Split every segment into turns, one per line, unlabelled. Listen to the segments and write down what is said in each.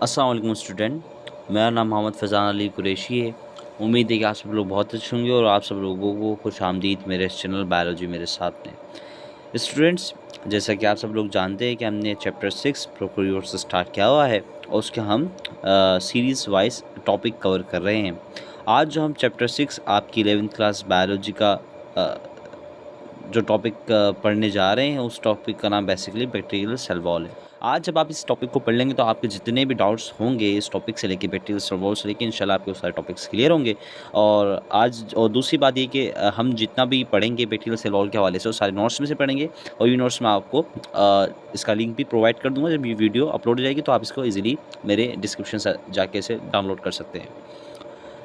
अस्सलाम वालेकुम स्टूडेंट। मेरा नाम मोहम्मद फ़ैज़ान अली कुरैशी है। उम्मीद है कि आप सब लोग बहुत अच्छे होंगे और आप सब लोगों को खुशामदीद मेरे इस चैनल बायोलॉजी मेरे साथ में। स्टूडेंट्स, जैसा कि आप सब लोग जानते हैं कि हमने चैप्टर 6 प्रोकैरियोट्स से स्टार्ट किया हुआ है और उसके हम सीरीज़ वाइज टॉपिक कवर कर रहे हैं। आज जो हम चैप्टर 6 आपकी 11th क्लास बायोलॉजी का अ, जो टॉपिक पढ़ने जा रहे हैं, उस टॉपिक का नाम बेसिकली बैक्टीरियल सेल वॉल है। आज जब आप इस टॉपिक को पढ़ लेंगे तो आपके जितने भी डाउट्स होंगे इस टॉपिक से लेके बैक्टीरियल सेल वॉल से लेके इंशाल्लाह आपके सारे टॉपिक्स क्लियर होंगे। और दूसरी बात ये कि हम जितना भी पढ़ेंगे बैक्टीरियल सेल वॉल के हवाले से वो सारे नोट्स में से पढ़ेंगे और ये नोट्स मैं आपको इसका लिंक भी प्रोवाइड कर दूँगा। जब ये वीडियो अपलोड हो जाएगी तो आप इसको ईज़िली मेरे डिस्क्रिप्शन से जाके इसे डाउनलोड कर सकते हैं।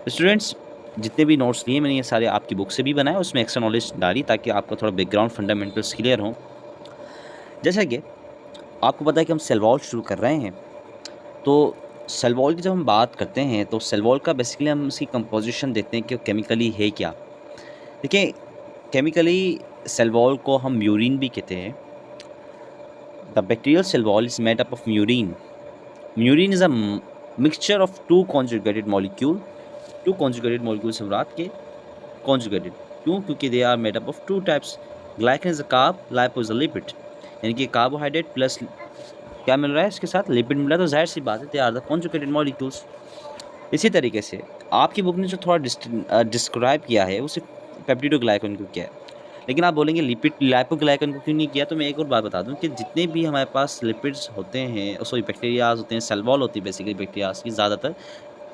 स्टूडेंट्स, जितने भी नोट्स लिए मैंने ये सारे आपकी बुक से भी बनाए, उसमें एक्स्ट्रा नॉलेज डाली ताकि आपका थोड़ा बैकग्राउंड फंडामेंटल्स क्लियर हों। जैसा कि आपको पता है कि हम सेल वॉल शुरू कर रहे हैं, तो सेल वॉल की जब हम बात करते हैं तो सेल वॉल का बेसिकली हम उसकी कंपोजिशन देखते हैं कि केमिकली है क्या। देखिए, केमिकली सेल वॉल को हम म्यूरिन भी कहते हैं। The bacterial cell wall is made up of murein. Murein is a mixture of two conjugated molecule. Two conjugated molecule से मुराद के कॉन्जुगेटेड क्यों? क्योंकि they are made up of two types. Glycan is a carb, lipo is a lipid. यानी कि carbohydrate plus क्या मिल रहा है इसके साथ? लिपिड मिल रहा है, तो जाहिर सी बात है they are the conjugated molecules. इसी तरीके से आपकी बुक ने जो थोड़ा डिस्क्राइब किया है उसे पेप्टिडोग्लाइकन को किया है, लेकिन आप बोलेंगे लिपिड लाइपोग्लाइकन को क्यों नहीं किया? तो मैं एक और बात बता दूं कि जितने भी हमारे पास लिपिड्स होते हैं, सॉरी बैक्टीरियाज होते हैं, सेल वॉल होती है बेसिकली बैक्टीरियाज की, ज़्यादातर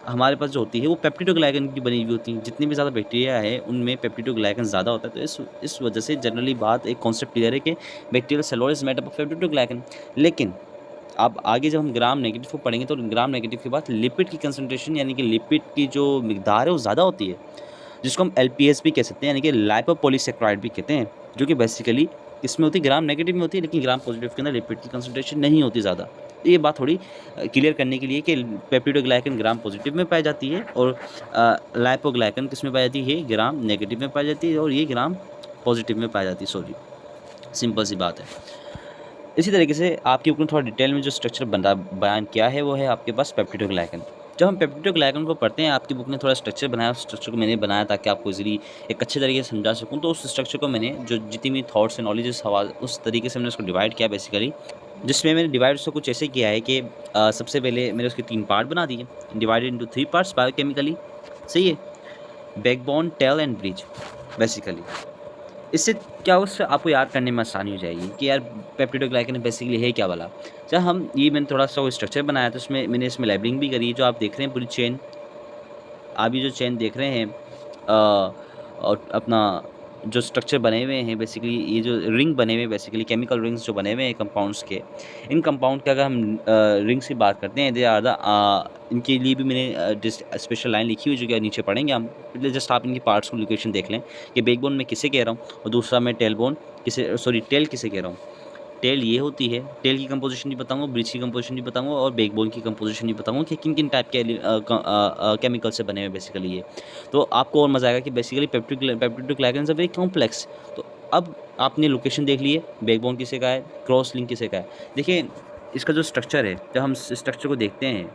हमारे पास जो होती है वो पेप्टिडोग्लाइकन की बनी हुई होती है। जितनी भी ज़्यादा बैक्टीरिया है उनमें पेप्टिडोग्लाइकन ज़्यादा होता है। तो इस वजह से जनरली बात एक कॉन्सेप्ट क्लियर है कि bacterial cell wall is made up of peptidoglycan. लेकिन अब आगे जब हम ग्राम नेगेटिव को पढ़ेंगे तो ग्राम नेगेटिव के बाद लिपिड की कंसंट्रेशन यानी कि लिपिड की जो मिकदार है वो ज़्यादा होती है, जिसको हम एलपीएस भी कह सकते हैं, यानी कि लाइपोपॉलीसेक्राइड भी कहते हैं, जो कि बेसिकली इसमें होती है ग्राम नेगेटिव में होती है, लेकिन ग्राम पॉजिटिव के अंदर लिपिड की कंसंट्रेशन नहीं होती ज़्यादा। तो ये बात थोड़ी क्लियर करने के लिए कि पेप्टिडोग्लाइकन ग्राम पॉजिटिव में पाई जाती है और लाइपोग्लाइकन किस में पाई जाती है? ग्राम नेगेटिव में पाई जाती है और ये ग्राम पॉजिटिव में पाई जाती है। सॉरी, सिंपल सी बात है। इसी तरीके से आपके ऊपर थोड़ा डिटेल में जो स्ट्रक्चर बयान किया है वो है आपके पास पेप्टिडोग्लाइकन। जब हम पेप्टिडोग्लाइकन को पढ़ते हैं, आपकी बुक ने थोड़ा स्ट्रक्चर बनाया, उस स्ट्रक्चर को मैंने बनाया ताकि आपको इजीली एक अच्छे तरीके से समझा सकूं। तो उस स्ट्रक्चर को मैंने जो जितनी भी थॉट्स एंड नॉलेज सवाल उस तरीके से मैंने उसको डिवाइड किया बेसिकली, जिसमें मैंने डिवाइड उसको कुछ ऐसे किया है कि सबसे पहले मैंने उसके 3 पार्ट बना दिए, डिवाइडेड इनटू 3 पार्ट्स बायोकेमिकली। सही है? Backbone, tail and bridge basically. इससे क्या होगा, उससे आपको याद करने में आसानी हो जाएगी कि यार पेप्टिडोग्लाइकन बेसिकली है क्या वाला। जब हम ये मैंने थोड़ा-सा वो स्ट्रक्चर बनाया तो उसमें मैंने इसमें लेबलिंग भी करी है, जो आप देख रहे हैं पूरी चेन। आप ये जो चेन देख रहे हैं और अपना जो स्ट्रक्चर बने हुए हैं बेसिकली, ये जो रिंग बने हुए हैं बेसिकली केमिकल रिंग्स जो बने हुए हैं कंपाउंड्स के, इन कंपाउंड की अगर हम रिंग्स की बात करते हैं, दे आर द इनके लिए भी मैंने स्पेशल लाइन लिखी हुई है जो कि नीचे पढ़ेंगे हम। जस्ट आप इनकी पार्ट्स को लोकेशन देख लें कि बैकबोन में किसे कह रहा हूँ और दूसरा मैं टेल किसे कह रहा हूँ। टेल ये होती है, टेल की कंपोजिशन भी बताऊँगा, ब्रिज की कंपोजिशन भी बताऊँगा और बैकबोन की कंपोजिशन भी बताऊँगा कि किन-किन टाइप के केमिकल से बने हुए बेसिकली ये। तो आपको और मज़ा आएगा कि basically peptidoglycan is a very complex. तो अब आपने लोकेशन देख ली है, बैकबोन किसे कहा है, क्रॉस लिंक किसे कहा है। देखिए, इसका जो स्ट्रक्चर है, जब हम इस स्ट्रक्चर को देखते हैं,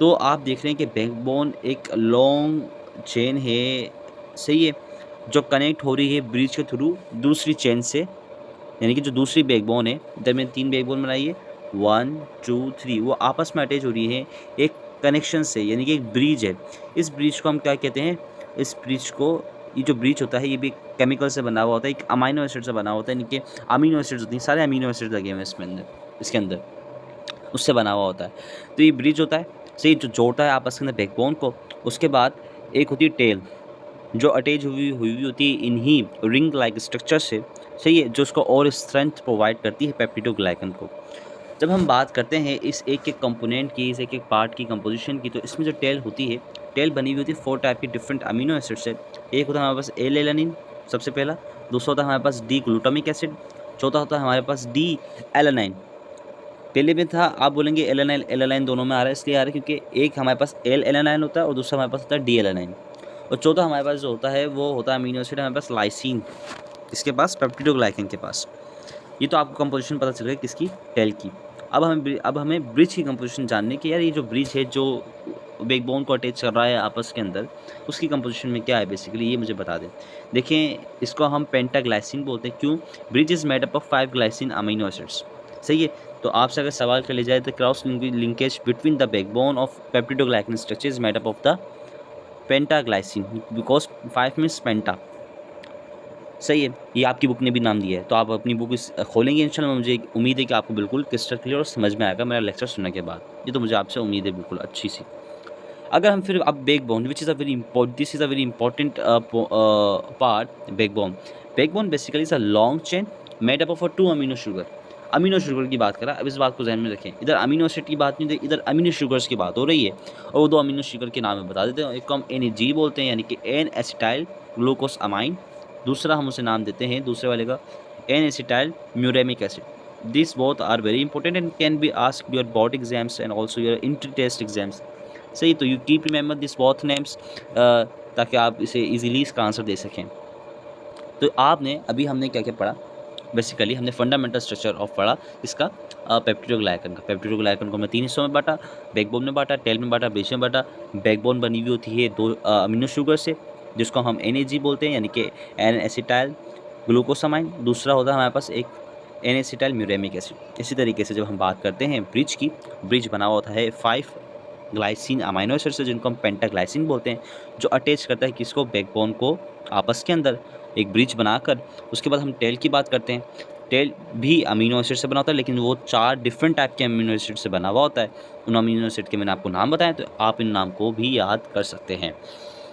तो आप देख रहे हैं कि बैकबोन एक लॉन्ग चेन है, सही है, जो कनेक्ट हो रही है ब्रिज के थ्रू दूसरी चेन से। यानी कि जो दूसरी बैकबोन है, इधर मैंने 3 बैकबोन बनाई है, 1, 2, 3, वो आपस में अटैच हो रही है एक कनेक्शन से, यानी कि एक ब्रिज है। इस ब्रिज को हम क्या कहते हैं? इस ब्रिज को, ये जो ब्रिज होता है ये भी केमिकल से बना हुआ होता है, एक अमीनो एसिड से बना होता है, यानी कि अमीनो एसिड्स होती हैं, सारे अमीनो एसिड लगे हुए हैं इसके अंदर, उससे बना हुआ होता है। तो ये ब्रिज होता है, सही, जो जोड़ता है आपस के अंदर बैकबोन को। उसके बाद एक होती है टेल, जो अटैच हुई होती है इन्हीं रिंग लाइक स्ट्रक्चर से, सही है, जो उसको और स्ट्रेंथ प्रोवाइड करती है पेप्टिडोग्लाइकन को। जब हम बात करते हैं इस एक-एक कंपोनेंट की, इस एक-एक पार्ट की कंपोजिशन की, तो इसमें जो टेल होती है, टेल बनी हुई होती है 4 टाइप की डिफरेंट अमीनो एसिड से। एक होता है हमारे पास एल-एलानिन सबसे पहला, दूसरा होता है हमारे पास डी-ग्लूटामिक एसिड, चौथा होता है हमारे पास डी-एलानाइन। पहले में था, आप बोलेंगे एलानाइन एलानाइन दोनों में आ रहा है, इसलिए आ रहा है क्योंकि एक हमारे पास एल-एलानाइन होता है और दूसरा हमारे पास होता है डी-एलानाइन। और चौथा हमारे पास जो होता है वो होता है अमीनो एसिड हमारे पास लाइसिन, इसके पास पेप्टिडोग्लाइकन के पास। ये तो आपको कंपोजिशन पता चल गई किसकी? टेल की। अब हमें ब्रिज की कंपोजिशन जाननी कि यार ये जो ब्रिज है जो बैकबोन को अटैच कर रहा है आपस के अंदर, उसकी कंपोजिशन में क्या है बेसिकली, ये मुझे बता दें। देखें, इसको हम पेंटाग्लाइसिन बोलते हैं। क्यों? Bridge is made up of 5 glycine amino acids. सही है। तो आपसे अगर सवाल कर लिया जाए तो cross linkage between the backbone of peptidoglycan structure is made up of the pentaglycine, because 5 means penta. सही है। ये आपकी बुक ने भी नाम दिया है, तो आप अपनी बुक इस खोलेंगे इंशाल्लाह। मुझे उम्मीद है कि आपको बिल्कुल क्रिस्टल क्लियर और समझ में आएगा मेरा लेक्चर सुनने के बाद। ये तो मुझे आपसे उम्मीद है बिल्कुल अच्छी सी। अगर हम फिर अब backbone, which is a very this is a very important part, backbone. Backbone basically is a long chain made up of 2 amino sugar. Amino sugar की बात करा, अब इस बात को ध्यान में रखें। इधर अमीनो एसिड की बात नहीं, इधर अमीनो शुगर्स की बात हो रही है। और वो 2 अमीनो शुगर के नाम में बता देते हैं। एक को हम NAG बोलते हैं, यानी कि एन एसिटाइल ग्लूकोस अमाइन। दूसरा हम उसे नाम देते हैं, दूसरे वाले का, N acetyl muramic acid. This both are very important and can be asked your board exams and also your inter test exams. सही, तो you keep remember this both names, ताकि आप इसे इजीली इसका आंसर दे सकें। तो आपने अभी हमने क्या क्या पढ़ा, बेसिकली हमने फंडामेंटल स्ट्रक्चर ऑफ पढ़ा इसका, पेप्टिडोग्लाइकन का। पेप्टिडोग्लाइकन को हमने 3 हिस्सों में बांटा, बैकबोन में बांटा, टेल में बांटा, बेस में बांटा। बैकबोन बनी हुई होती है 2 अमीनो शुगर से, जिसको हम NAG बोलते हैं, यानी कि एन एसिटाइल ग्लूकोसामाइन। दूसरा होता है हमारे पास एक एन एसिटाइल म्यूरेमिक एसिड। इसी तरीके से जब हम बात करते हैं ब्रिज की, ब्रिज बना हुआ होता है 5 ग्लाइसिन अमाइनो एसिड से, जिनको हम पेंटाग्लाइसिन बोलते हैं, जो अटैच करता है किसको, बैकबोन को आपस के अंदर एक ब्रिज बनाकर। उसके बाद हम टेल की बात करते हैं। टेल भी अमीनो एसिड से बना होता है, लेकिन वो 4 डिफरेंट टाइप के अमीनो एसिड से बना हुआ होता है। उन अमीनो एसिड के मैंने आपको नाम बताए, तो आप इन नाम को भी याद कर सकते हैं।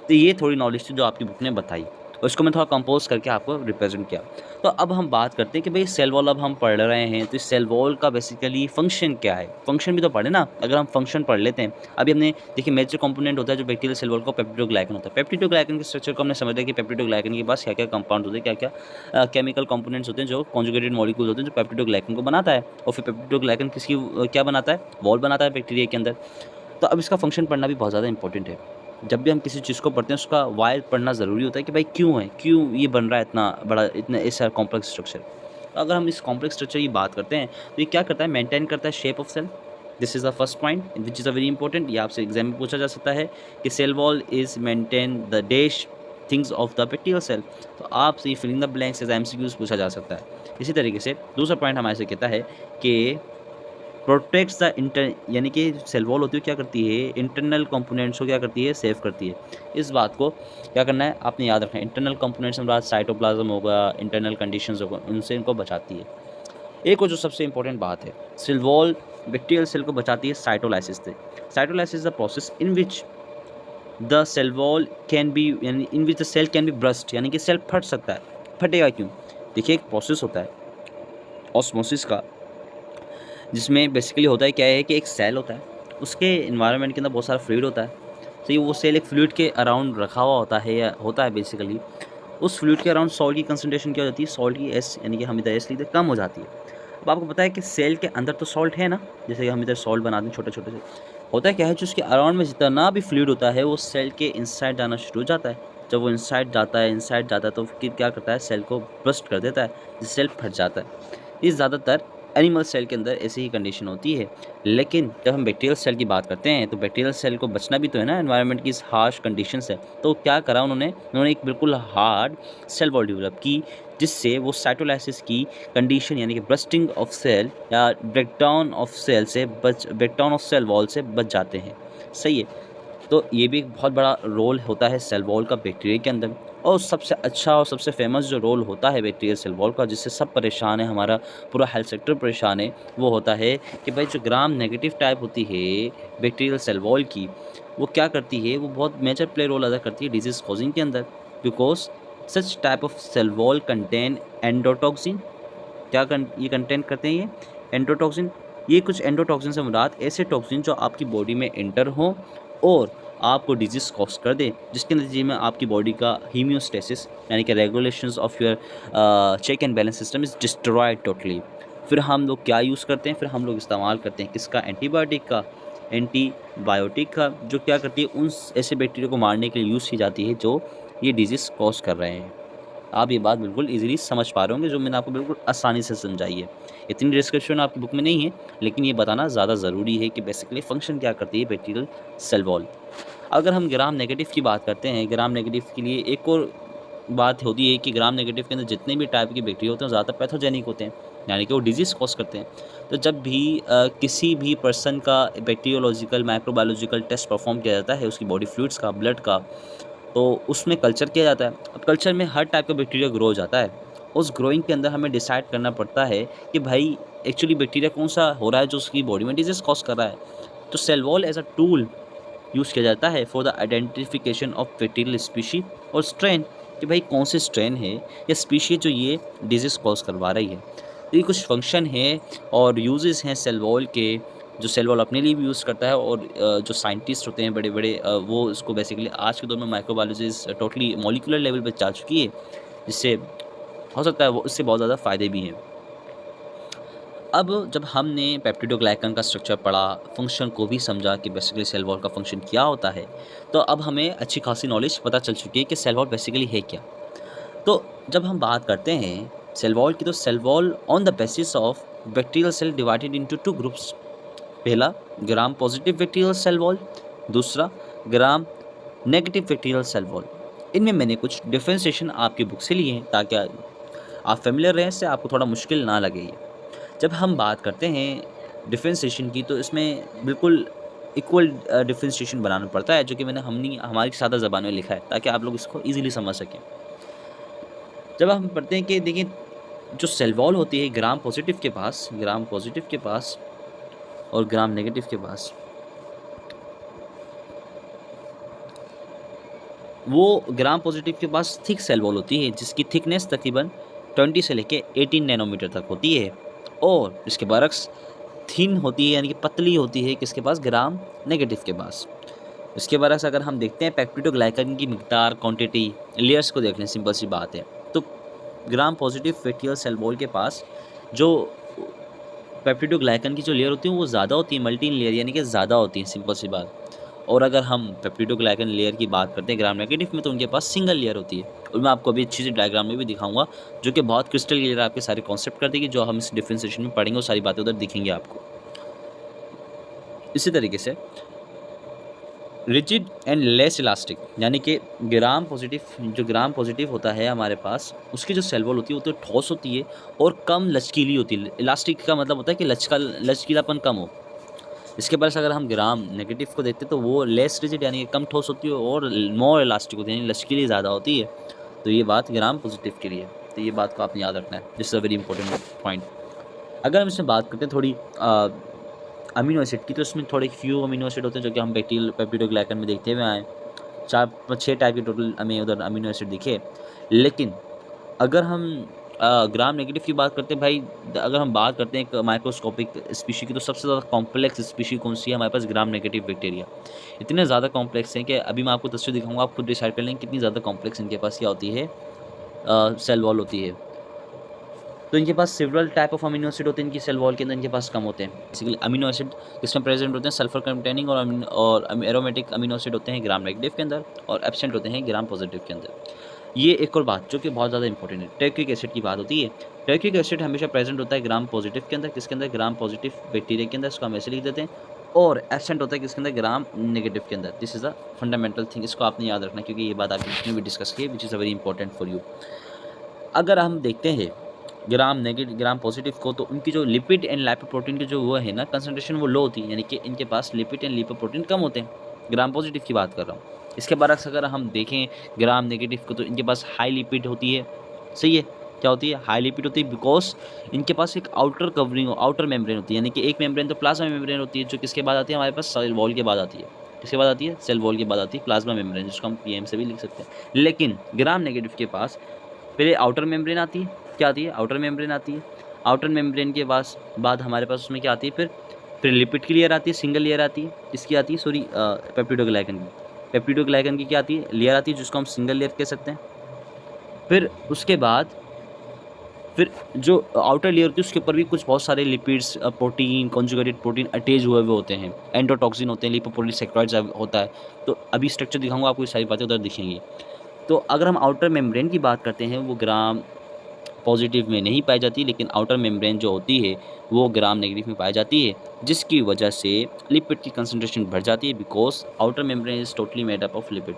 तो ये थोड़ी नॉलेज थी जो आपकी बुक ने बताई, और इसको मैं थोड़ा कंपोज करके आपको रिप्रेजेंट किया। तो अब हम बात करते हैं कि भाई सेल वॉल अब हम पढ़ रहे हैं, तो इस सेल वॉल का बेसिकली फंक्शन क्या है। फंक्शन भी तो पढ़े ना। अगर हम फंक्शन पढ़ लेते हैं, अभी हमने देखिए मेजर कंपोनेंट होता है जो बैक्टीरियल सेल वॉल का, पेप्टिडोग्लाइकन होता है। पेप्टिडोग्लाइकन के स्ट्रक्चर को हमने समझा कि पेप्टिडोग्लाइकन के पास क्या क्या कंपाउंड होते हैं, क्या क्या केमिकल कंपोनेंट्स होते हैं, जो कॉन्जुगेटेड मॉलिक्यूल होते हैं, जो पेप्टिडोग्लाइकन को बनाता है। और फिर पेप्टिडोग्लाइकन किसकी क्या बनाता है, वॉल बनाता है बैक्टीरिया के अंदर। तो अब इसका फंक्शन पढ़ना भी बहुत ज़्यादा इंपॉर्टेंट है। जब भी हम किसी चीज़ को पढ़ते हैं, उसका वाई पढ़ना ज़रूरी होता है कि भाई क्यों है, क्यों ये बन रहा है इतना बड़ा, इतना ऐसा कॉम्प्लेक्स स्ट्रक्चर। तो अगर हम इस कॉम्प्लेक्स स्ट्रक्चर की बात करते हैं, तो ये क्या करता है, मेंटेन करता है shape of cell. This is the first point which is a very important. ये आपसे एग्जाम में पूछा जा सकता है कि cell wall is maintain the dash things of the bacterial cell. तो आपसे ये filling the blanks as MCQs पूछा जा सकता है। इसी तरीके से दूसरा पॉइंट हमारे से कहता है कि प्रोटेक्ट्स द इंटर, यानी कि सेल वॉल होती है क्या करती है, इंटरनल कंपोनेंट्स को क्या करती है, सेव करती है। इस बात को क्या करना है, आपने याद रखना है। इंटरनल कंपोनेंट्स में साइटोप्लाज्म होगा, इंटरनल कंडीशंस होगा, उनसे इनको बचाती है। एक और जो सबसे इंपॉर्टेंट बात है, सेल वॉल बैक्टीरियल सेल को बचाती है साइटोलाइसिस से। Cytolysis the process in which the cell wall can be, यानी in which the cell can be burst, यानी कि सेल फट सकता है। फटेगा क्यों? देखिए, एक प्रोसेस होता है ऑस्मोसिस का, जिसमें बेसिकली होता है क्या है कि एक सेल होता है, उसके इन्वायरमेंट के अंदर बहुत सारा फ्लूइड होता है। तो ये वो सेल एक फ्लूइड के अराउंड रखा हुआ होता है, या होता है बेसिकली। उस फ्लूइड के अराउंड सॉल्ट की कंसंट्रेशन क्या हो जाती है, सॉल्ट की एस, यानी कि हम इधर एस लिखते हैं, कम हो जाती है। अब आपको पता है कि सेल के अंदर तो सॉल्ट है ना, जैसे कि हम इधर सॉल्ट बनाते हैं छोटे छोटे से। होता है क्या है, जो उसके अराउंड में जितना भी फ्लूइड होता है, वो सेल के इनसाइड जाना शुरू हो जाता है। जब वो इनसाइड जाता है तो फिर क्या करता है, सेल को बर्स्ट कर देता है, जिससे सेल फट जाता है। ये ज़्यादातर एनिमल सेल के अंदर ऐसी ही कंडीशन होती है। लेकिन जब हम बैक्टीरियल सेल की बात करते हैं, तो बैक्टीरियल सेल को बचना भी तो है ना एनवायरनमेंट की इस हार्श कंडीशन से। तो क्या करा उन्होंने एक बिल्कुल हार्ड सेल वॉल डेवलप की, जिससे वो साइटोलाइसिस की कंडीशन, यानी कि ब्रस्टिंग ऑफ सेल या ब्रेकडाउन ऑफ सेल वॉल से बच जाते हैं। सही है। तो ये भी एक बहुत बड़ा रोल होता है सेल वॉल का बैक्टीरिया के अंदर। और सबसे अच्छा और सबसे फेमस जो रोल होता है बैक्टीरियल सेल वॉल का, जिससे सब परेशान है, हमारा पूरा हेल्थ सेक्टर परेशान है, वो होता है कि भाई जो ग्राम नेगेटिव टाइप होती है बैक्टीरियल सेल वॉल की, वो क्या करती है, वो बहुत मेजर प्ले रोल अदा करती है डिजीज़ कॉजिंग के अंदर। Because such type of cell wall contain endotoxin. ये कंटेन करते हैं, ये एंडोटॉक्सिन। ये कुछ एंडोटॉक्सिन से मुराद ऐसे टॉक्सिन जो आपकी बॉडी में एंटर हों और आपको डिजीज़ कॉज कर दे, जिसके नतीजे में आपकी बॉडी का हीमियोस्टेसिस, यानी कि regulations of your check and balance system is destroyed totally. फिर हम लोग क्या यूज़ करते हैं, फिर हम लोग इस्तेमाल करते हैं किसका, एंटीबायोटिक का, जो क्या करती है, उन ऐसे बैक्टीरिया को मारने के लिए यूज़ की जाती है जो ये डिजीज़ कॉज कर रहे हैं। आप ये बात बिल्कुल ईज़िली समझ पा रहे होंगे, जो मैंने आपको बिल्कुल आसानी से समझाई है। इतनी डिस्क्रिप्शन आपकी बुक में नहीं है, लेकिन ये बताना ज़्यादा ज़रूरी है कि बेसिकली फ़ंक्शन क्या करती है बैक्टीरियल सेल वॉल। अगर हम ग्राम नेगेटिव की बात करते हैं, ग्राम नेगेटिव के लिए एक और बात होती है कि ग्राम नेगेटिव के अंदर जितने भी टाइप के बैक्टीरिया होते हैं ज़्यादातर पैथोजेनिक होते हैं, यानी कि वो डिजीज़ कॉज करते हैं। तो जब भी किसी भी पर्सन का बैक्टीरियोलॉजिकल माइक्रोबायोलॉजिकल टेस्ट परफॉर्म किया जाता है, उसकी बॉडी फ्लूइड्स का, ब्लड का, तो उसमें कल्चर किया जाता है। अब कल्चर में हर टाइप का बैक्टीरिया ग्रो हो जाता है। उस ग्रोइंग के अंदर हमें डिसाइड करना पड़ता है कि भाई एक्चुअली बैक्टीरिया कौन सा हो रहा है जो उसकी बॉडी में डिजीज़ कॉज कर रहा है। तो cell wall as a tool use किया जाता है for the identification of bacterial species और स्ट्रेन, कि भाई कौन से स्ट्रेन है या स्पीशी जो ये डिजीज़ कॉज करवा रही है। तो ये कुछ फंक्शन है और यूजेस हैं सेल वॉल के, जो सेल वॉल अपने लिए भी यूज़ करता है और जो साइंटिस्ट होते हैं बड़े बड़े वो इसको बेसिकली आज के दौर में माइक्रोबायोलॉजिस्ट टोटली मॉलिक्यूलर लेवल पे जा चुकी है, जिससे हो सकता है वो इससे बहुत ज़्यादा फ़ायदे भी हैं। अब जब हमने पेप्टिडोग्लाइकन का स्ट्रक्चर पढ़ा, फंक्शन को भी समझा कि बेसिकली सेल वॉल का फंक्शन क्या होता है, तो अब हमें अच्छी खासी नॉलेज पता चल चुकी है कि सेल वॉल बेसिकली है क्या। तो जब हम बात करते हैं सेल वॉल की, तो cell wall on the basis of bacterial cell divided into two groups. पहला gram positive bacterial cell wall, दूसरा gram negative bacterial cell wall. इनमें मैंने कुछ डिफ्रेंसिएशन आपकी बुक से लिए हैं ताकि आप फेमिलियर रहें, इससे आपको थोड़ा मुश्किल ना लगे ये। जब हम बात करते हैं डिफ्रेंसिएशन की, तो इसमें बिल्कुल इक्वल डिफ्रेंसिएशन बनाना पड़ता है, जो कि मैंने हमारी सादा ज़बान में लिखा है ताकि आप लोग इसको ईज़िली समझ सकें। जब हम पढ़ते हैं कि देखिए जो सेल वॉल होती है ग्राम पॉजिटिव के पास और ग्राम नेगेटिव के पास, वो ग्राम पॉजिटिव के पास थिक सेल वॉल होती है जिसकी थिकनेस तकरीबन 20 से लेके 18 नैनोमीटर तक होती है, और इसके बरक्स थिन होती है यानी कि पतली होती है किसके पास, ग्राम नेगेटिव के पास। इसके बरक्स अगर हम देखते हैं पेप्टिडोग्लाइकन की मिकदार, क्वांटिटी, लेयर्स को देख लें, सिंपल सी बात है। तो gram positive bacterial cell wall के पास जो पेप्टिडोग्लाइकन की जो लेयर होती है वो ज़्यादा होती है, मल्टी लेयर यानी कि ज़्यादा होती है, सिंपल सी बात। और अगर हम पेप्टिडोग्लाइकन लेयर की बात करते हैं ग्राम नेगेटिव में, तो उनके पास सिंगल लेयर होती है, और मैं आपको अभी अच्छी सी डायग्राम में भी दिखाऊंगा जो कि बहुत क्रिस्टल क्लियर आपके सारे कॉन्सेप्ट कर देगी। जो हम इस डिफ्रेंसिएशन में पढ़ेंगे वो सारी बातें उधर दिखेंगी आपको। इसी तरीके से रिजिड एंड लेस इलास्टिक, यानी कि ग्राम पॉजिटिव होता है हमारे पास, उसकी जो सेल वॉल होती है वो तो ठोस होती है और कम लचकीली होती है। इलास्टिक का मतलब होता है कि लचकीलापन कम हो। इसके पास अगर हम ग्राम नेगेटिव को देखते हैं तो वो लेस रिजिड यानी कि कम ठोस होती है और मोर इलास्टिक होती है यानी लचकीली ज़्यादा होती है। तो ये बात ग्राम पॉजिटिव के लिए, तो ये बात को आपने याद रखना है, this is a very important point. अगर हम इसमें बात करते हैं थोड़ी अमीनो एसिड की, तो इसमें थोड़े फ्यू अमीनो एसिड होते हैं जो कि हम पेप्टिडोग्लाइकन में देखते हुए आए। 4-6 टाइप के टोटल हमें उधर अमीनो एसिड दिखे। लेकिन अगर हम ग्राम नेगेटिव की बात करते हैं भाई, अगर हम बात करते हैं एक माइक्रोस्कोपिक स्पीशी की, तो सबसे ज़्यादा कॉम्प्लेक्स स्पीशी कौन सी है हमारे पास, ग्राम नेगेटिव बैक्टीरिया। इतने ज़्यादा कॉम्प्लेक्स हैं कि अभी मैं आपको तस्वीर दिखाऊंगा, आप खुद डिसाइड कर लें कितनी ज़्यादा कॉम्प्लेक्स इनके पास क्या होती है, सेल वॉल होती है। तो इनके पास several type of amino acid होते हैं इनकी सेल वॉल के अंदर, इनके पास कम होते हैं। बेसिकली अमीनो एसिड इसमें प्रेजेंट होते हैं सल्फर कंटेनिंग और एरोमेटिक अमीनो एसिड होते हैं ग्राम नेगेटिव के अंदर, और एब्सेंट होते हैं ग्राम पॉजिटिव के अंदर। ये एक और बात जो कि बहुत ज़्यादा इंपॉर्टेंट है, टेरिक एसिड की बात होती है। टेरिक एसिड हमेशा प्रेजेंट होता है ग्राम पॉजिटिव के अंदर, किसके अंदर, ग्राम पॉजिटिव बैक्टीरिया के अंदर, इसको हम ऐसे लिख देते हैं, और एब्सेंट होता है किसके अंदर, ग्राम नेगेटिव के अंदर। This is a fundamental thing, इसको आपने याद रखना क्योंकि ये बात आपने भी डिस्कस की है, विच is a very important for you. अगर हम देखते हैं ग्राम पॉजिटिव को, तो उनकी जो लिपिड एंड लाइपोप्रोटीन की जो वो है ना कंसंट्रेशन, वो लो होती है, यानी कि इनके पास लिपिड एंड लिपोप्रोटीन कम होते हैं। ग्राम पॉजिटिव की बात कर रहा हूँ। इसके बरक्स अगर हम देखें ग्राम नेगेटिव को, तो इनके पास हाई लिपिड होती है। सही है, क्या होती है, हाई लिपिड होती है, बिकॉज इनके पास एक आउटर मेम्ब्रेन होती है, यानी कि एक मेम्ब्रेन तो प्लाज्मा मेम्ब्रेन होती है, जो किसके बाद आती है हमारे पास, सेल वॉल के बाद आती है। किसके बाद आती है, सेल वॉल के बाद आती है प्लाज्मा मेम्ब्रेन, जिसको हम पीएम से भी लिख सकते हैं। लेकिन ग्राम नेगेटिव के पास पहले आउटर मेम्ब्रेन आती है, क्या आती है, आउटर मेम्ब्रेन आती है। आउटर मेम्ब्रेन के बाद हमारे पास उसमें क्या आती है, फिर लिपिड की लेयर आती है, सिंगल लेयर आती है, इसकी आती है सॉरी पेप्टिडोग्लाइकन की क्या आती है, लेयर आती है, जिसको हम सिंगल लेयर कह सकते हैं। फिर उसके बाद फिर जो आउटर लेयर होती है उसके ऊपर भी कुछ बहुत सारे lipids, protein, conjugated protein attach हुए होते हैं, एंडोटॉक्सिन होते हैं, लिपोपोलीसैकेराइड्स होता है। तो अभी स्ट्रक्चर दिखाऊंगा आपको, ये सारी बातें उधर दिखेंगी। तो अगर हम आउटर मेम्ब्रेन की बात करते हैं, वो ग्राम पॉजिटिव में नहीं पाई जाती, लेकिन आउटर मेम्ब्रेन जो होती है वो ग्राम नेगेटिव में पाई जाती है, जिसकी वजह से लिपिड की कंसंट्रेशन बढ़ जाती है, because outer membrane is totally made up of lipid.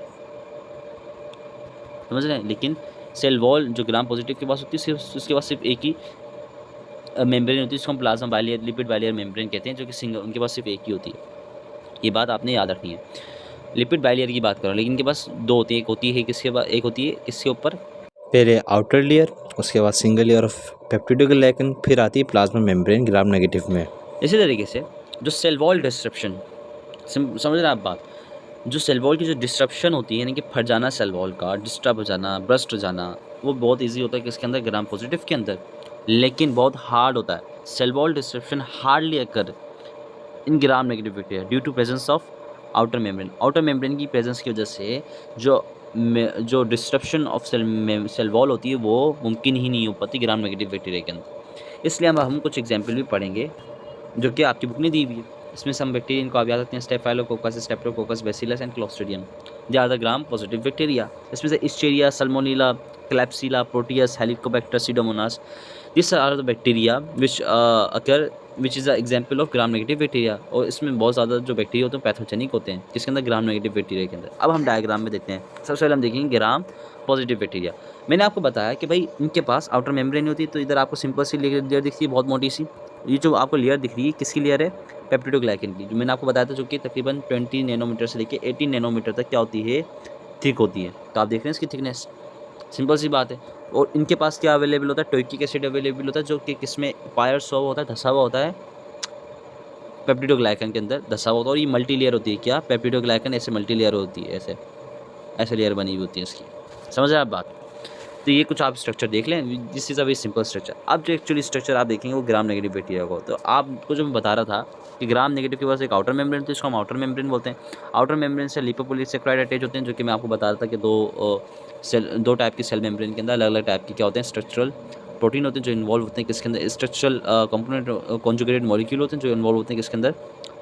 समझ रहे हैं? लेकिन सेल वॉल जो ग्राम पॉजिटिव के पास होती है सिर्फ उसके पास सिर्फ एक ही मेम्ब्रेन होती है, जिसको हम plasma bilayer lipid bilayer membrane कहते हैं, जो कि सिंगल, उनके पास सिर्फ एक ही होती है। ये बात आपने याद रखनी है। लिपिड बाइलेयर की बात कर रहा हूँ, लेकिन इनके पास दो होती है, एक होती है किसके बाद, एक होती है इसके ऊपर
पहले आउटर लेयर, उसके बाद सिंगल लेयर ऑफ पेप्टिडोग्लाइकन, फिर आती है प्लाज्मा मेम्ब्रेन ग्राम नेगेटिव में।
इसी तरीके से जो सेल वॉल डिस्ट्रप्शन, समझ रहे हैं आप बात, जो सेल वॉल की जो डिस्ट्रप्शन होती है, यानी कि फट जाना सेल वॉल का, डिस्टर्ब हो जाना, ब्रस्ट हो जाना, वो बहुत ईजी होता है किसके अंदर, ग्राम पॉजिटिव के अंदर, लेकिन बहुत हार्ड होता है। Cell wall disruption hardly occur in gram negative bacteria due to presence of outer membrane. Outer membrane की प्रेजेंस की वजह से जो डिस्ट्रप्शन ऑफ सेल वॉल होती है वो मुमकिन ही नहीं हो पाती ग्राम नेगेटिव बैक्टीरिया के अंदर। इसलिए हम कुछ एग्जाम्पल भी पढ़ेंगे जो कि आपकी बुक ने दी हुई है। इसमें सम बैक्टीरिया इनको आप याद रखते हैं, staphylococcus, streptococcus, bacillus and clostridium, they are the gram positive bacteria. इसमें से escherichia, salmonella, klebsiella, proteus, helicobacter, pseudomonas, this are the bacteria which occur which is the example of gram negative bacteria. और इसमें बहुत ज़्यादा जो bacteria होते हैं pathogenic होते हैं, किसके अंदर, ग्राम नेगेटिव बैक्टीरिया के अंदर। अब हम डायग्राम में देखते हैं। सबसे पहले हम देखेंगे ग्राम पॉजिटिव बैक्टीरिया। मैंने आपको बताया कि भाई इनके पास आउटर मेम्ब्रेन होती है, तो इधर आपको सिंपल सी लेयर दिखती है, बहुत मोटी सी। ये जो आपको लेयर दिख रही है किसकी लेयर है, पेप्टिडोग्लाइकन की, जो मैंने आपको बताया था, जो कि तकरीबन 20 नैनोमीटर से लेकर 18 नैनोमीटर तक क्या होती है, थिक होती है। तो आप देख रहे हैं इसकी थिकनेस, सिंपल सी बात है। और इनके पास क्या अवेलेबल होता है, टोइकिक एसिड अवेलेबल होता है, जो कि किसमें पायर्स हुआ होता है, धसा हुआ होता है पेप्टिडोग्लाइकन के अंदर धसा हुआ होता है। और ये मल्टी लेयर होती है, क्या, पेप्टिडोग्लाइकन ऐसे मल्टी लेयर होती है, ऐसे ऐसे लेयर बनी हुई होती है इसकी। समझ रहे हैं आप बात? तो ये कुछ आप स्ट्रक्चर देख लें, this is a very simple structure. अब जो एक्चुअली स्ट्रक्चर आप देखेंगे वो ग्राम नेगेटिव बैक्टीरिया को, तो आपको जो मैं बता रहा था कि ग्राम नेगेटिव के पास एक आउटर मेम्ब्रेन, तो इसको हम आउटर मेम्ब्रेन बोलते हैं। आउटर मेम्ब्रेन से लिपोपोलीसेक्राइड अटैच होते हैं, जो कि मैं आपको बता रहा था कि दो टाइप की सेल मेम्ब्रेन के अंदर अलग अलग टाइप की क्या होते हैं, स्ट्रक्चरल प्रोटीन होते हैं जो इन्वॉल्व होते हैं किसके अंदर, स्ट्रक्चरल कंपोनेंट कॉन्जुगेटेड मॉलिक्यूल होते हैं जो इन्वॉल्व होते हैं किसके अंदर,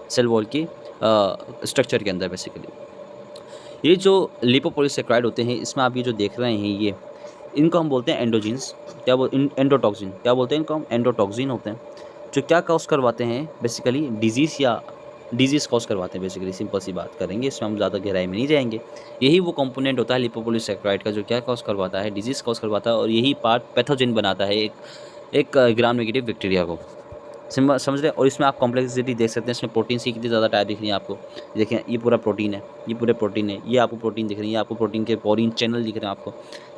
सेल वॉल की स्ट्रक्चर के अंदर बेसिकली। ये जो लिपोपोलीसेक्राइड होते हैं, इसमें आप ये जो देख रहे हैं, ये इनको हम बोलते हैं एंडोजीन्स, एंडोटॉक्सिन, क्या बोलते हैं इनको हम, एंडोटॉक्सिन होते हैं, जो क्या कॉज करवाते हैं बेसिकली, डिजीज़ कॉज करवाते हैं बेसिकली। सिंपल सी बात करेंगे, इसमें हम ज़्यादा गहराई में नहीं जाएंगे। यही वो कंपोनेंट होता है लिपोपोलीसेक्राइड का, जो क्या कॉज करवाता है, डिजीज़ कॉज करवाता है, और यही पार्ट पैथोजन बनाता है एक ग्राम नेगेटिव बैक्टीरिया को। समझ रहे हैं? और इसमें आप कॉम्प्लेक्सिटी देख सकते हैं, इसमें प्रोटीन की कितनी ज़्यादा टाइप दिख रही है आपको। देखें, ये पूरा प्रोटीन है, ये पूरे प्रोटीन है, ये आपको प्रोटीन दिख रही है, आपको प्रोटीन के पोरीन चैनल दिख रहे हैं आपको,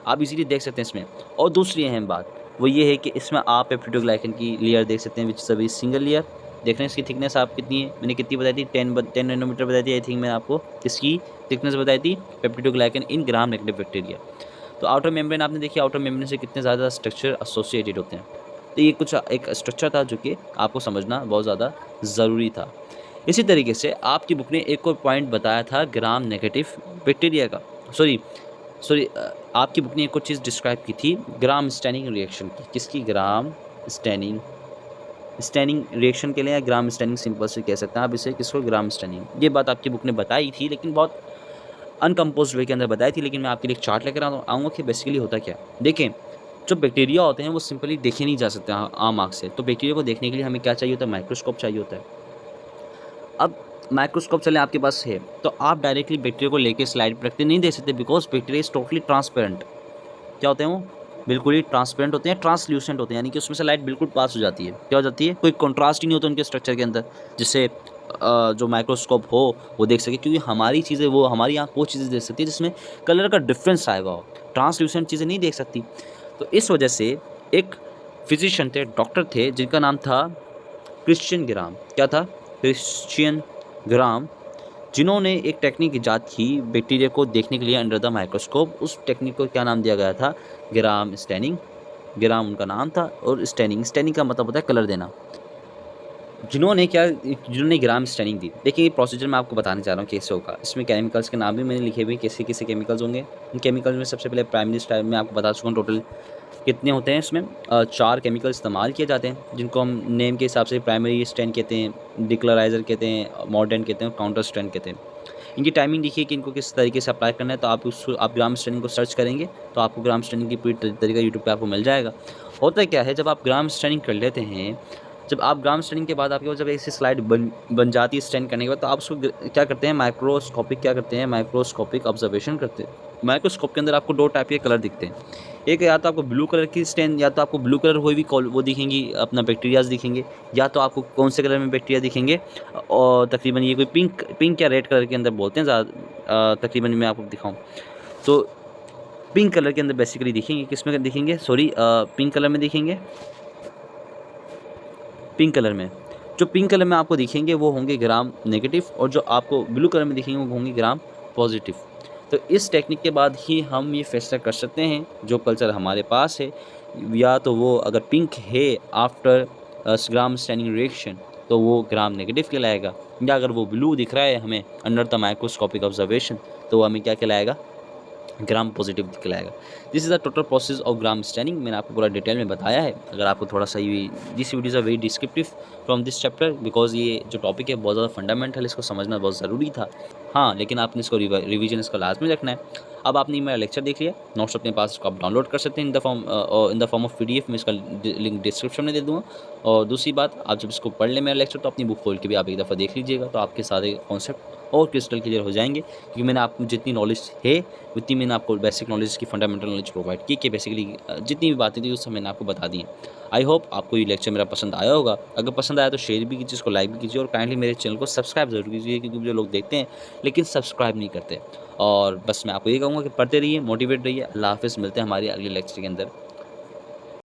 आप इजीली देख सकते हैं इसमें। और दूसरी अहम बात वो ये है कि इसमें आप पेप्टिडोग्लाइकन की लेयर देख सकते हैं, विच सभी सिंगल लेयर। देख रहे हैं इसकी थिकनेस आप कितनी है, मैंने कितनी बताई थी, 10 नैनोमीटर बताई थी आई थिंक, मैंने आपको इसकी थिकनेस बताई थी पेप्टिडोग्लाइकन इन ग्राम नेगेटिव बैक्टीरिया। तो आउटर मेम्ब्रेन आपने देखी, आउटर मेम्ब्रेन से कितने ज़्यादा स्ट्रक्चर एसोसिएटेड होते हैं। तो ये कुछ एक स्ट्रक्चर था जो कि आपको समझना बहुत ज़्यादा ज़रूरी था। इसी तरीके से आपकी बुक ने एक और पॉइंट बताया था ग्राम नेगेटिव बैक्टीरिया का, सॉरी आपकी बुक ने एक और चीज़ डिस्क्राइब की थी, ग्राम स्टैनिंग रिएक्शन की। किसकी? ग्राम स्टैनिंग रिएक्शन के लिए, या ग्राम स्टैनिंग सिंपल से कह सकते हैं आप इसे, किसको, ग्राम स्टैनिंग। ये बात आपकी बुक ने बताई थी, लेकिन बहुत अनकम्पोज वे के अंदर बताई थी, लेकिन मैं आपके लिए एक चार्ट लेकर आऊँगा कि बेसिकली होता क्या है। देखें, जो बैक्टीरिया होते हैं वो सिंपली देखे नहीं जा सकते आम आँख से। तो बैक्टीरिया को देखने के लिए हमें क्या चाहिए होता है, माइक्रोस्कोप चाहिए होता है। अब माइक्रोस्कोप चले आपके पास है, तो आप डायरेक्टली बैक्टीरिया को लेके स्लाइड पर रखते नहीं दे सकते, because bacteria is totally transparent. क्या होते हैं वो? बिल्कुल ही ट्रांसपेरेंट होते हैं, ट्रांसल्यूसेंट होते हैं, यानी कि उसमें से लाइट बिल्कुल पास हो जाती है। क्या हो जाती है? कोई कंट्रास्ट ही नहीं होता उनके स्ट्रक्चर के अंदर, जिससे जो माइक्रोस्कोप हो वो देख सके, क्योंकि हमारी चीज़ें, वो हमारी आँख वो चीज़ें देख सकती है जिसमें कलर का डिफरेंस आएगा हो, ट्रांसल्यूसेंट चीज़ें नहीं देख सकती। तो इस वजह से एक फिजिशियन थे, डॉक्टर थे, जिनका नाम था क्रिश्चियन ग्राम। क्या था? क्रिश्चियन ग्राम, जिन्होंने एक टेक्निक ईजाद की बैक्टीरिया को देखने के लिए अंडर द माइक्रोस्कोप। उस टेक्निक को क्या नाम दिया गया था? ग्राम स्टैनिंग। ग्राम उनका नाम था, और स्टैनिंग का मतलब होता है कलर देना। जिन्होंने ग्राम स्टैनिंग दी। देखिए, ये प्रोसीजर मैं आपको बताने जा रहा हूँ कैसे होगा। इसमें केमिकल्स के नाम भी मैंने लिखे हुए, कैसे कैसे केमिकल्स होंगे। इन केमिकल्स में सबसे पहले प्राइमरी स्टाइल में आपको बता चुका हूँ टोटल कितने होते हैं। इसमें 4 केमिकल इस्तेमाल किए जाते हैं, जिनको हम नेम के हिसाब से प्राइमरी स्ट्रेन कहते हैं, डिक्लोराइजर कहते हैं, मॉडर्न कहते हैं, काउंटर स्ट्रेन कहते हैं। इनकी टाइमिंग देखिए कि इनको किस तरीके से अप्लाई करना है। तो आप ग्राम स्ट्रेनिंग को सर्च करेंगे तो आपको ग्राम स्ट्रेनिंग की पूरी तरीका यूट्यूब पे आपको मिल जाएगा। होता क्या है, जब आप ग्राम स्टैंडिंग कर लेते हैं, जब आप ग्राम स्टैंडिंग के बाद आपके पास जब ऐसी स्लाइड बन जाती है स्टैंड करने के बाद, तो आप उसको क्या करते हैं, माइक्रोस्कोपिक ऑब्जर्वेशन करते हैं। माइक्रोस्कोप के अंदर आपको 2 टाइप के कलर दिखते हैं। एक या तो आपको ब्लू कलर की स्टैंड, या तो आपको ब्लू कलर हुई भी वो दिखेंगी, अपना बैक्टीरियाज दिखेंगे, या तो आपको कौन से कलर में बैक्टीरिया दिखेंगे, और तकरीबन ये कोई पिंक या रेड कलर के अंदर बोलते हैं ज़्यादा, तकरीबन मैं आपको दिखाऊँ तो पिंक कलर के अंदर बेसिकली दिखेंगे। किसमें दिखेंगे, सॉरी, पिंक कलर में दिखेंगे। पिंक कलर में, जो पिंक कलर में आपको दिखेंगे वो होंगे ग्राम नेगेटिव, और जो आपको ब्लू कलर में दिखेंगे वो होंगे ग्राम पॉजिटिव। तो इस टेक्निक के बाद ही हम ये फैसला कर सकते हैं जो कल्चर हमारे पास है, या तो वो अगर पिंक है आफ्टर ग्राम स्टैंडिंग रिएक्शन तो वो ग्राम नेगेटिव कहलाएगा, या अगर वो ब्लू दिख रहा है हमें अंडर द माइक्रोस्कोपिक ऑब्जर्वेशन तो वो हमें क्या कहलाएगा, ग्राम पॉजिटिव दिखलाएगा। This is the total process of gram staining. मैंने आपको पूरा डिटेल में बताया है। अगर आपको थोड़ा सा ये this video is a very descriptive from this chapter, because ये जो टॉपिक है बहुत ज़्यादा फंडामेंटल, इसको समझना बहुत ज़रूरी था। हाँ, लेकिन आपने इसको रिवीजन इसका लाजमी रखना है। अब आपने मेरा लेक्चर देख लिया, नोट्स अपने पास इसको आप डाउनलोड कर सकते हैं in the form of PDF। मैं इसका लिंक डिस्क्रिप्शन में दे दूँगा। और दूसरी बात, आप जब इसको पढ़ लें मेरा लेक्चर, तो अपनी बुक खोल के भी आप एक दफ़ा देख लीजिएगा, तो आपके सारे कॉन्सेप्ट और क्रिस्टल क्लियर हो जाएंगे। क्योंकि मैंने आपको जितनी नॉलेज है उतनी मैंने आपको बेसिक नॉलेज की फंडामेंटल नॉलेज प्रोवाइड की, कि बेसिकली जितनी भी बातें थी उस सब मैंने आपको बता दी हैं। आई होप आपको ये लेक्चर मेरा पसंद आया होगा। अगर पसंद आया तो शेयर भी कीजिए, इसको लाइक भी कीजिए, और काइंडली मेरे चैनल को सब्सक्राइब जरूर कीजिए, क्योंकि जो लोग देखते हैं लेकिन सब्सक्राइब नहीं करते। और बस मैं आपको ये कहूँगा कि पढ़ते रहिए, मोटिवेट रहिए। अल्लाह हाफिज़, मिलते हैं हमारी अगले लेक्चर के अंदर।